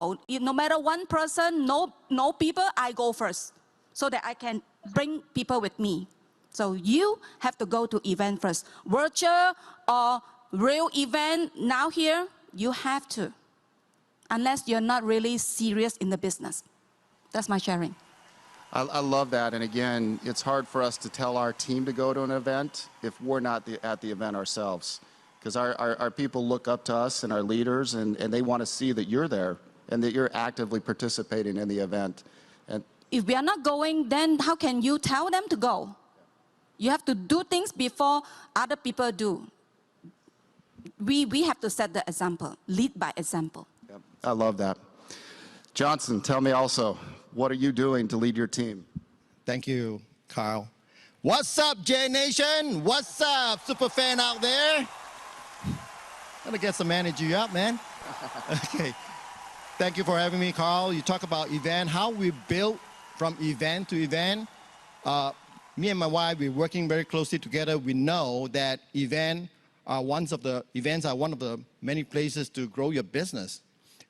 No matter one person, no people, I go first so that I can bring people with me. So you have to go to event first. Virtual or real event now here, you have to. Unless you're not really serious in the business. That's my sharing. I love that. And again, it's hard for us to tell our team to go to an event if we're not at the event ourselves. Because our people look up to us and our leaders, and they want to see that you're there and that you're actively participating in the event. And if we are not going, then how can you tell them to go? You have to do things before other people do. We have to set the example, lead by example. Yep, I love that. Johnson, tell me also, what are you doing to lead your team? Thank you, Carl. What's up, J Nation? What's up, super fan out there? Gotta get some energy up, man. Okay. Thank you for having me, Carl. You talk about event, how we build from event to event. Me and my wife, we're working very closely together. We know that events are one of the many places to grow your business.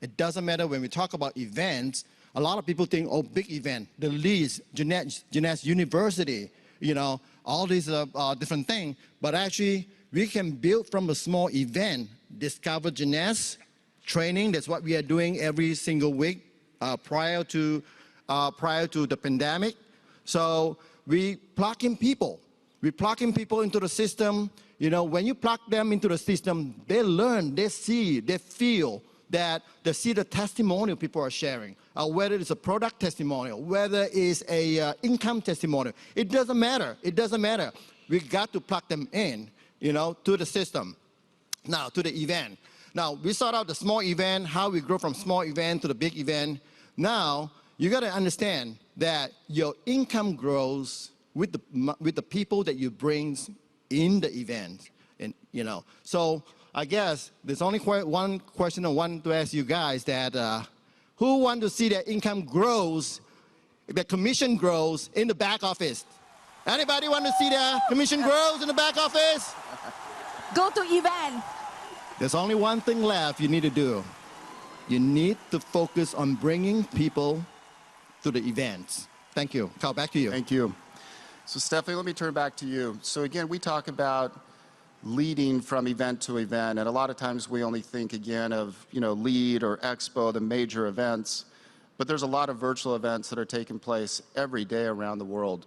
It doesn't matter when we talk about events. A lot of people think, oh, big event, the Leeds, Jeunesse University, you know, all these different things. But actually, we can build from a small event. Discover Jeunesse training. That's what we are doing every single week prior to the pandemic. So we plug in people. We plug in people into the system. You know, when you plug them into the system, they learn, they see, they feel that they see the testimonial people are sharing, whether it's a product testimonial, whether it's a income testimonial. It doesn't matter. It doesn't matter. We got to plug them in, you know, to the system. Now, to the event. Now, we start out the small event, how we grow from small event to the big event. Now, you got to understand that your income grows with the people that you bring in the event, and you know. So I guess there's only one question I want to ask you guys: that who want to see that income grows, the commission grows in the back office? Anybody want to see the commission grows in the back office? Go to event. There's only one thing left you need to do. You need to focus on bringing people to the events. Thank you. Carl, back to you. Thank you. So Stephanie, let me turn back to you. So again, we talk about leading from event to event, and a lot of times we only think again of, you know, lead or expo, the major events, but there's a lot of virtual events that are taking place every day around the world.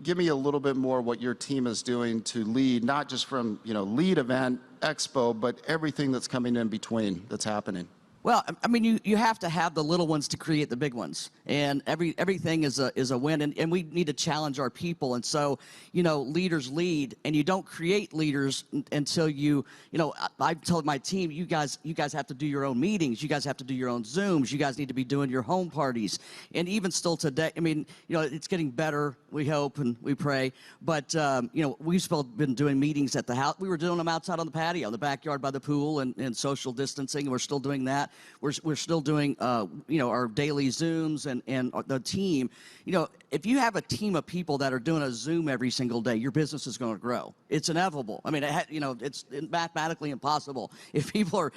Give me a little bit more what your team is doing to lead, not just from, you know, lead event, expo, but everything that's coming in between that's happening. Well, I mean, you have to have the little ones to create the big ones, and everything is a win, and we need to challenge our people. And so, you know, leaders lead, and you don't create leaders until you know. I told my team, you guys have to do your own meetings, you guys have to do your own Zooms, you guys need to be doing your home parties, and even still today, I mean, you know, it's getting better. We hope and we pray, but you know, we've still been doing meetings at the house. We were doing them outside on the patio, in the backyard by the pool, and social distancing. And we're still doing that. We're still doing you know, our daily Zooms and the team. You know, if you have a team of people that are doing a Zoom every single day, your business is going to grow. It's inevitable. I mean, you know, it's mathematically impossible. If people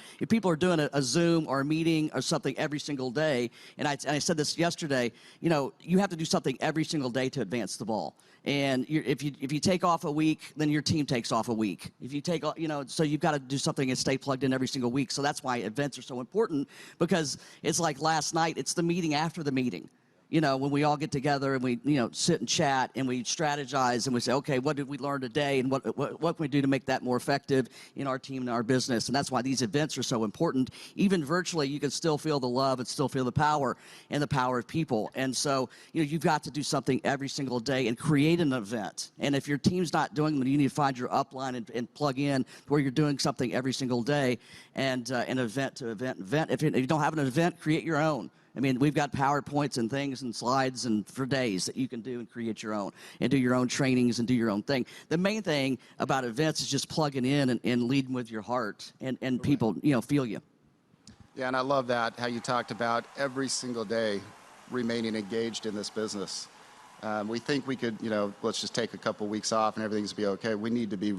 are doing a Zoom or a meeting or something every single day, and I said this yesterday, you know, you have to do something every single day to advance the ball. And if you take off a week, then your team takes off a week. If you take, you know, so you've got to do something and stay plugged in every single week. So that's why events are so important, because it's like last night, it's the meeting after the meeting. You know, when we all get together and we, you know, sit and chat and we strategize and we say, okay, what did we learn today, and what can we do to make that more effective in our team and our business? And that's why these events are so important. Even virtually, you can still feel the love and still feel the power of people. And so, you know, you've got to do something every single day and create an event. And if your team's not doing them, you need to find your upline and plug in where you're doing something every single day, and an event to event. If you don't have an event, create your own. I mean, we've got PowerPoints and things and slides and for days that you can do and create your own and do your own trainings and do your own thing. The main thing about events is just plugging in and leading with your heart, and people, you know, feel you. Yeah, and I love that, how you talked about every single day remaining engaged in this business. We think we could, you know, let's just take a couple weeks off and everything's be okay. We need to be,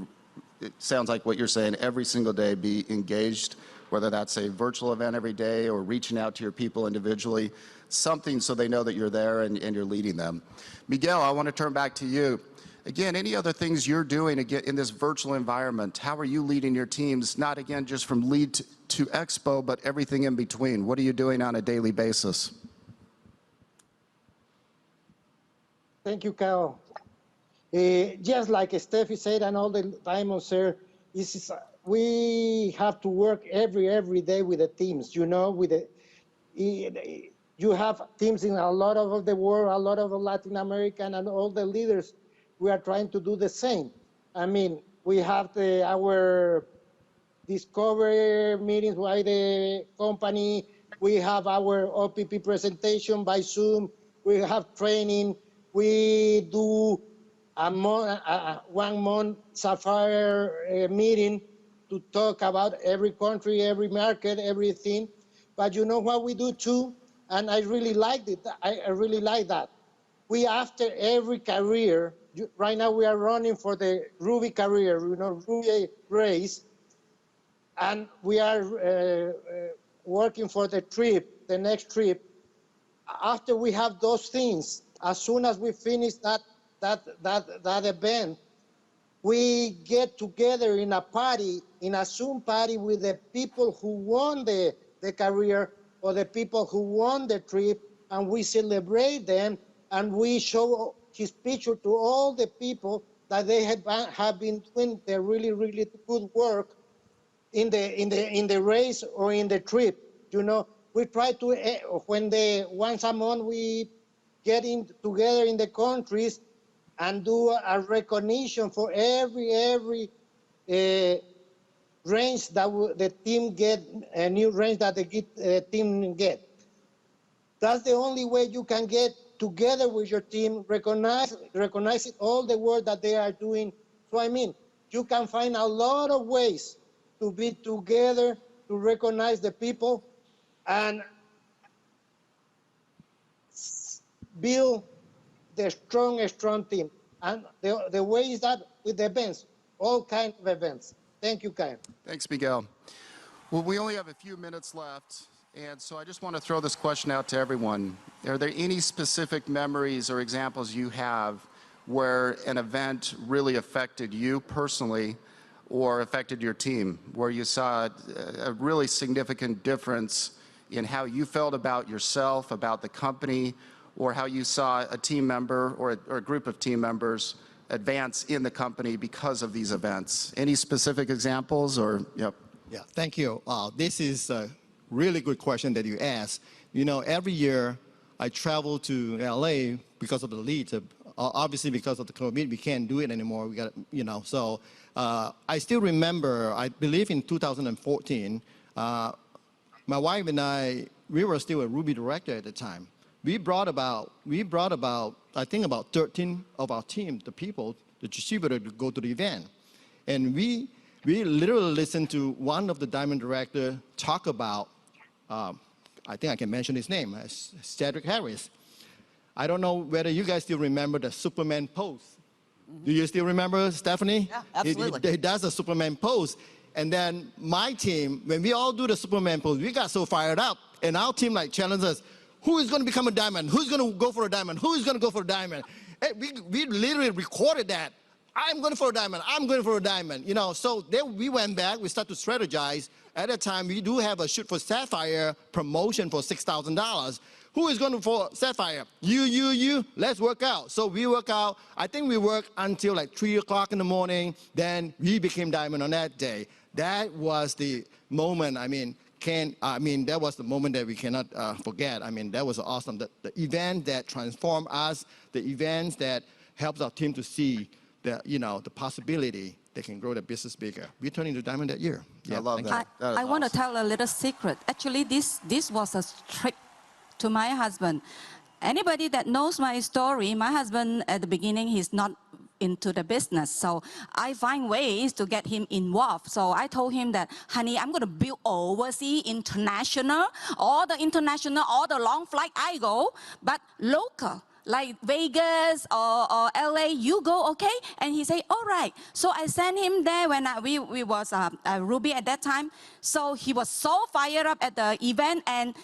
it sounds like what you're saying, every single day be engaged whether that's a virtual event every day or reaching out to your people individually, something so they know that you're there and you're leading them. Miguel, I want to turn back to you. Again, any other things you're doing in this virtual environment? How are you leading your teams, not again just from lead to expo, but everything in between? What are you doing on a daily basis? Thank you, Kyle. Just like Steffi said, and all the time, sir, we have to work every day with the teams. You know, you have teams in a lot of the world, a lot of Latin American, and all the leaders. We are trying to do the same. I mean, we have our discovery meetings by the company. We have our OPP presentation by Zoom. We have training. We do a 1 month Sapphire meeting to talk about every country, every market, everything. But you know what we do too? And I really liked it. I really like that. We, after every career, right now we are running for the Ruby career, you know, Ruby race. And we are working for the trip, the next trip. After we have those things, as soon as we finish that event, we get together in a party, in a Zoom party with the people who won the career or the people who won the trip, and we celebrate them, and we show his picture to all the people that they have been doing the really good work in the race or in the trip. You know, we try to once a month we get together in the countries and do a recognition for every range that the team get, a new range that the team get. That's the only way you can get together with your team, recognize all the work that they are doing. So I mean, you can find a lot of ways to be together, to recognize the people, and build the strong team. And the way is that with events, all kinds of events. Thank you, Kyle. Thanks, Miguel. Well, we only have a few minutes left, and so I just want to throw this question out to everyone. Are there any specific memories or examples you have where an event really affected you personally or affected your team, where you saw a really significant difference in how you felt about yourself, about the company, or how you saw a team member or a group of team members advance in the company because of these events? Any specific examples or, yep. Yeah, thank you. This is a really good question that you asked. You know, every year I travel to LA because of the lead. Obviously, because of the COVID, we can't do it anymore. We got, you know, so I still remember, I believe in 2014, my wife and I, we were still a Ruby director at the time. We brought about, I think about 13 of our team, the people, the distributor, to go to the event. And we literally listened to one of the Diamond director talk about, I think I can mention his name, Cedric Harris. I don't know whether you guys still remember the Superman pose. Do you still remember, Stephanie? Yeah, absolutely. He does a Superman pose. And then my team, when we all do the Superman pose, we got so fired up. And our team like challenged us, who is going to become a diamond? Who's going to go for a diamond? Who is going to go for a diamond? And we literally recorded that. I'm going for a diamond. I'm going for a diamond. You know, so then we went back. We started to strategize. At that time, we do have a Shoot for Sapphire promotion for $6,000. Who is going for Sapphire? You. Let's work out. So we work out. I think we worked until like 3 o'clock in the morning. Then we became diamond on that day. That was the moment, that was the moment that we cannot forget. I mean, that was awesome. The event that transformed us, the events that helps our team to see the possibility they can grow the business bigger. We turned into diamond that year. Yeah, I love that. I want to tell a little secret. Actually, this was a trick to my husband. Anybody that knows my story, my husband at the beginning, he's not into the business. So I find ways to get him involved. So I told him that, honey, I'm going to build overseas, international, all the long flight I go, but local. like Vegas or LA, you go, okay? And he say, all right. So I sent him there when we was Ruby at that time. So he was so fired up at the event, and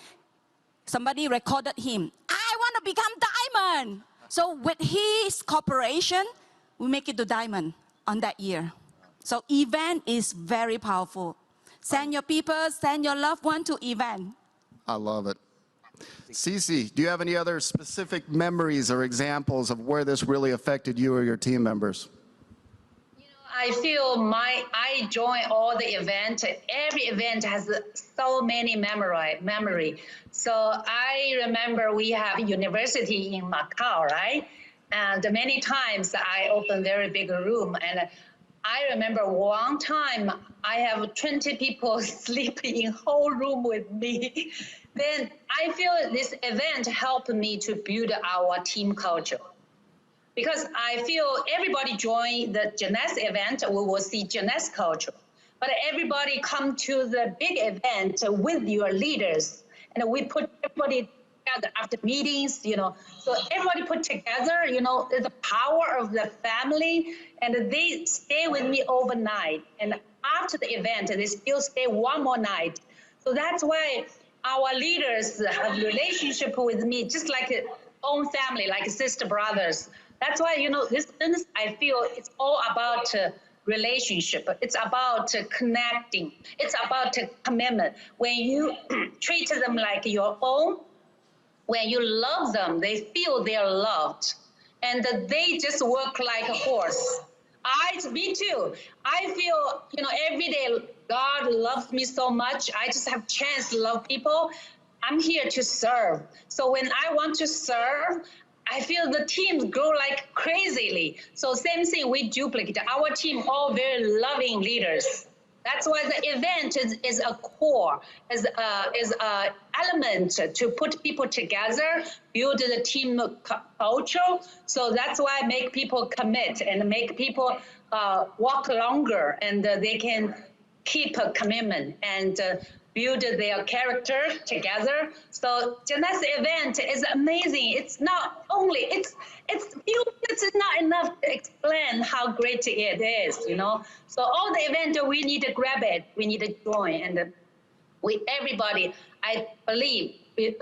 somebody recorded him. I want to become diamond. So with his cooperation, we make it to diamond on that year. So event is very powerful. Send your people, send your loved one to event. I love it. Cece, do you have any other specific memories or examples of where this really affected you or your team members? I feel I join all the event. Every event has so many memory. So I remember we have university in Macau, right? And many times I open very big room, and I remember one time I have 20 people sleeping in whole room with me. Then I feel this event helped me to build our team culture. Because I feel everybody join the Jeunesse event, we will see Jeunesse culture. But everybody come to the big event with your leaders, and we put everybody together after meetings, So everybody put together, the power of the family, and they stay with me overnight. And after the event, they still stay one more night. So that's why our leaders have relationship with me, just like own family, like sister brothers. That's why, this business, I feel it's all about relationship. It's about connecting. It's about commitment. When you treat them like your own, when you love them, they feel they're loved. And they just work like a horse. Me too. I feel, every day God loves me so much. I just have chance to love people. I'm here to serve. So when I want to serve, I feel the teams grow like crazily. So same thing, we duplicate. Our team, all very loving leaders. That's why the event is a core, is a element to put people together, build the team culture. So that's why I make people commit and make people walk longer, and they can keep a commitment and build their character together. So Jeunesse event is amazing. It's not only, it's few minutes is not enough to explain how great it is, So all the event, we need to grab it, we need to join, and everybody, I believe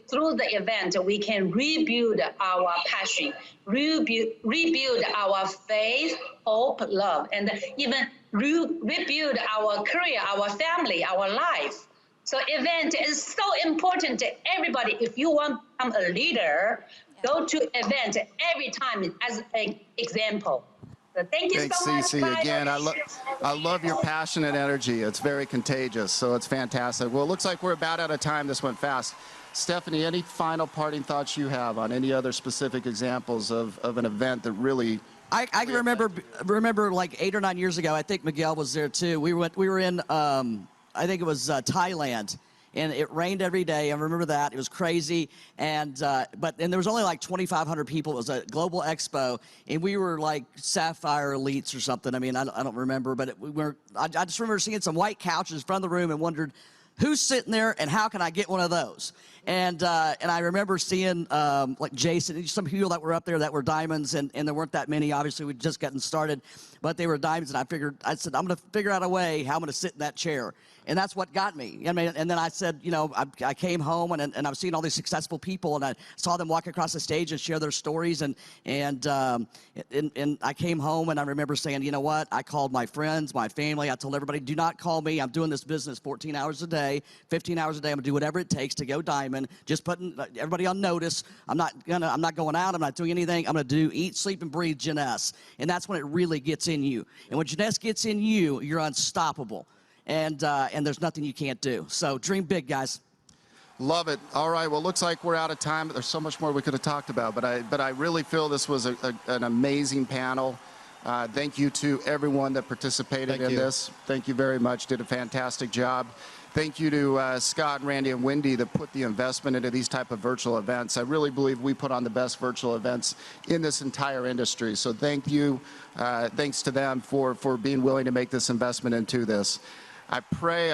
through the event, we can rebuild our passion, rebuild our faith, hope, love, and even rebuild our career, our family, our life. So event is so important to everybody. If you want to become a leader, go to event every time as an example. So thank you Thanks, so much. Cece. Again, I love your passion and energy. It's very contagious, so it's fantastic. Well, it looks like we're about out of time. This went fast. Stephanie, any final parting thoughts you have on any other specific examples of an event that really... I can remember like 8 or 9 years ago, I think Miguel was there too. We were in... I think it was Thailand, and it rained every day. I remember that. It was crazy, and there was only like 2,500 people. It was a global expo, and we were like Sapphire Elites or something. I mean, I don't remember, but I just remember seeing some white couches in front of the room and wondered, who's sitting there and how can I get one of those? And I remember seeing like Jason, some people that were up there that were diamonds, and there weren't that many. Obviously, we'd just gotten started, but they were diamonds. And I said, I'm going to figure out a way how I'm going to sit in that chair. And that's what got me. I mean, and then I said, I came home and I've seen all these successful people, and I saw them walk across the stage and share their stories. And I came home and I remember saying, you know what? I called my friends, my family. I told everybody, do not call me. I'm doing this business 14 hours a day, 15 hours a day. I'm gonna do whatever it takes to go diamond. Just putting everybody on notice. I'm not going out. I'm not doing anything. I'm gonna eat, sleep, and breathe Jeunesse. And that's when it really gets in you. And when Jeunesse gets in you, you're unstoppable. And there's nothing you can't do. So dream big, guys. Love it. All right. Well, looks like we're out of time. There's so much more we could have talked about, but I really feel this was an amazing panel. Thank you to everyone that participated in this. Thank you very much. Did a fantastic job. Thank you to Scott, Randy, and Wendy that put the investment into these type of virtual events. I really believe we put on the best virtual events in this entire industry. So thank you. Thanks to them for being willing to make this investment into this. I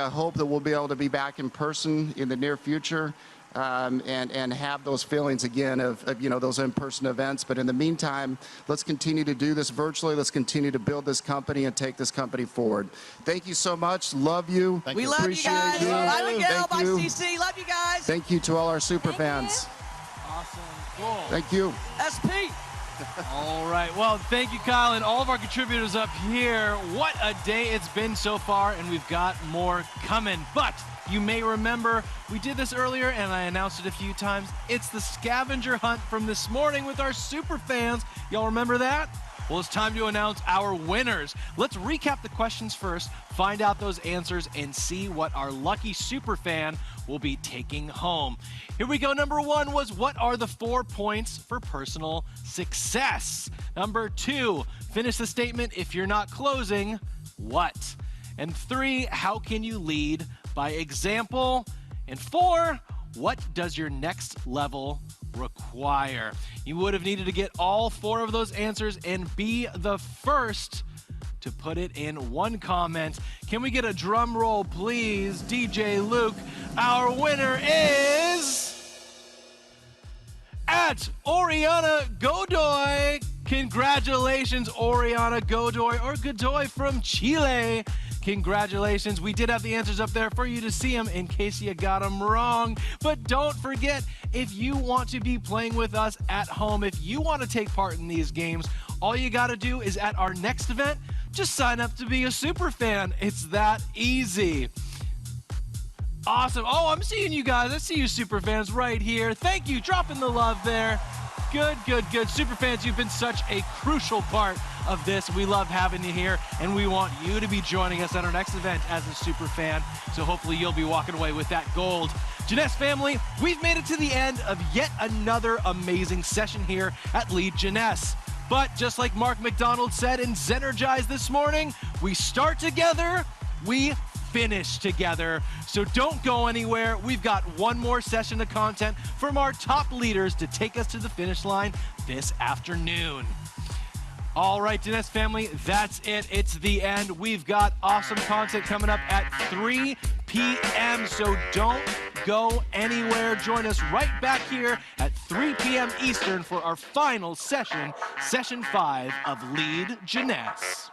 hope that we'll be able to be back in person in the near future. and have those feelings again of those in-person events. But in the meantime, let's continue to do this virtually. Let's continue to build this company and take this company forward. Thank you so much. Love you. We love you guys. Bye, Miguel. Bye, CC. Love you guys. Thank you to all our super fans. Awesome. Cool. Thank you. SP. All right. Well, thank you, Kyle, and all of our contributors up here. What a day it's been so far, and we've got more coming. But you may remember we did this earlier, and I announced it a few times. It's the scavenger hunt from this morning with our super fans. Y'all remember that? Well, it's time to announce our winners. Let's recap the questions first, find out those answers, and see what our lucky super fan will be taking home. Here we go. Number 1 was, what are the 4 points for personal success? Number 2, finish the statement, if you're not closing, what? And 3, how can you lead by example? And 4, what does your next level require? You would have needed to get all 4 of those answers and be the first to put it in one comment. Can we get a drum roll, please? DJ Luke, our winner is at Oriana Godoy. Congratulations, Oriana Godoy, or Godoy from Chile. Congratulations. We did have the answers up there for you to see them in case you got them wrong. But don't forget, if you want to be playing with us at home, if you want to take part in these games, all you got to do is at our next event, just sign up to be a super fan. It's that easy. Awesome. Oh, I'm seeing you guys. I see you super fans right here. Thank you. Dropping the love there. Good, good, good. Super fans, you've been such a crucial part of this. We love having you here, and we want you to be joining us at our next event as a super fan. So hopefully you'll be walking away with that gold. Jeunesse family, we've made it to the end of yet another amazing session here at Lead Jeunesse. But just like Mark McDonald said in Zenergize this morning, we start together, we finish together. So don't go anywhere. We've got one more session of content from our top leaders to take us to the finish line this afternoon. All right, Jeunesse family, that's it. It's the end. We've got awesome content coming up at 3 p.m., so don't go anywhere. Join us right back here at 3 p.m. Eastern for our final session, Session 5 of Lead Jeunesse.